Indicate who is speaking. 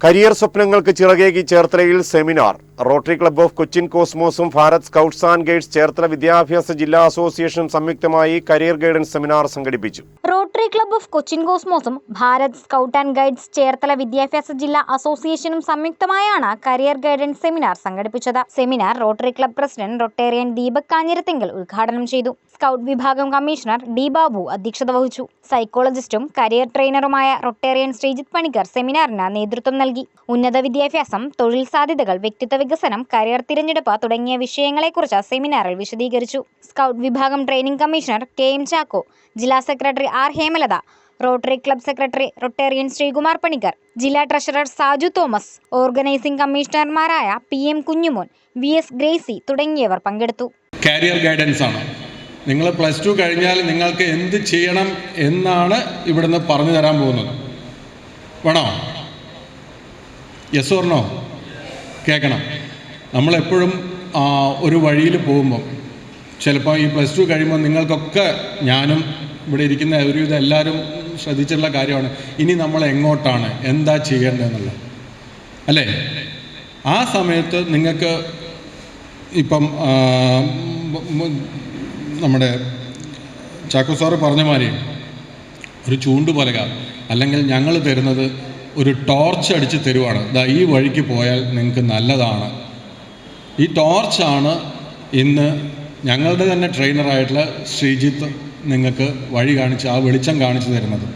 Speaker 1: Career സ്വപ്നങ്ങൾക്ക് ചിറകേകി ചേർത്തലയിൽ seminar. Rotary Club of Cochin കോസ്മോസും Bharat Scouts and Guides Cherthala വിദ്യാഭ്യാസ ജില്ലാ അസോസിയേഷനും സംയുക്തമായി കരിയർ ഗൈഡൻസ് സെമിനാർ സംഘടിപ്പിച്ചു.
Speaker 2: റോട്ടറി ക്ലബ്ബ് ഓഫ് കൊച്ചിൻ കോസ്മോസും Bharat Scout and Guides Cherthala വിദ്യാഭ്യാസ ജില്ലാ അസോസിയേഷനും സംയുക്തമായാണ് കരിയർ ഗൈഡൻസ് സെമിനാർ സംഘടിപ്പിച്ചത്. Seminar Rotary Club president rotarian Deepak Kanjirathinkal ഉദ്ഘാടനം ചെയ്തു. സ്കൗട്ട് വിഭാഗം കമ്മീഷണർ ഡി ബാബു അധ്യക്ഷത വഹിച്ചു. സൈക്കോളജിസ്റ്റും കരിയർ ട്രെയിനറുമായ റൊട്ടേറിയൻ ശ്രീജിത്ത് പണിക്കർ സെമിനാറിന് നേതൃത്വം നൽകി. ഉന്നത വിദ്യാഭ്യാസം, തൊഴിൽ സാധ്യതകൾ, വ്യക്തിത്വ വികസനം, കരിയർ തിരഞ്ഞെടുപ്പ് തുടങ്ങിയ വിഷയങ്ങളെക്കുറിച്ച് സെമിനാറിൽ വിശദീകരിച്ചു. സ്കൗട്ട് വിഭാഗം training commissioner K M Chacko, ജില്ലാ secretary R Hemalatha, Rotary Club secretary rotarian Sreekumar Panicker, ജില്ലാ ട്രഷറർ സാജു തോമസ്, ഓർഗനൈസിംഗ് കമ്മീഷണർമാരായ P M Kunjumon, V S Gracy തുടങ്ങിയവർ പങ്കെടുത്തു.
Speaker 3: കരിയർ ഗൈഡൻസ് ആണ്. നിങ്ങൾ +2 കഴിഞ്ഞാൽ നിങ്ങൾക്ക് എന്ത് ചെയ്യണം എന്നാണ് ഇവിടുന്ന് പറഞ്ഞു തരാൻ പോകുന്നത്. വേണോ? Yes or no? കേൾക്കണം. നമ്മളെപ്പോഴും ഒരു വഴിയിൽ പോകുമ്പം ചിലപ്പോൾ ഈ +2 കഴിയുമ്പോൾ നിങ്ങൾക്കൊക്കെ, ഞാനും ഇവിടെ ഇരിക്കുന്ന ഒരുവിധം എല്ലാവരും ശ്രദ്ധിച്ചിട്ടുള്ള കാര്യമാണ്, ഇനി നമ്മൾ എങ്ങോട്ടാണ്, എന്താ ചെയ്യേണ്ടതെന്നുള്ളത്, അല്ലേ? ആ സമയത്ത് നിങ്ങൾക്ക് ഇപ്പം നമ്മുടെ ചാക്കോ സാറ് പറഞ്ഞ മാതിരി ഒരു ചൂണ്ടുപലക അല്ലെങ്കിൽ ഞങ്ങൾ തരുന്നത് ഒരു ടോർച്ച് അടിച്ച് തരുവാണ്. ഈ വഴിക്ക് പോയാൽ നിങ്ങൾക്ക് നല്ലതാണ്. ഈ ടോർച്ചാണ് ഇന്ന് ഞങ്ങളുടെ തന്നെ ട്രെയിനറായിട്ടുള്ള ശ്രീജിത്ത് നിങ്ങൾക്ക് വഴി കാണിച്ച്, ആ വെളിച്ചം കാണിച്ചു തരുന്നത്.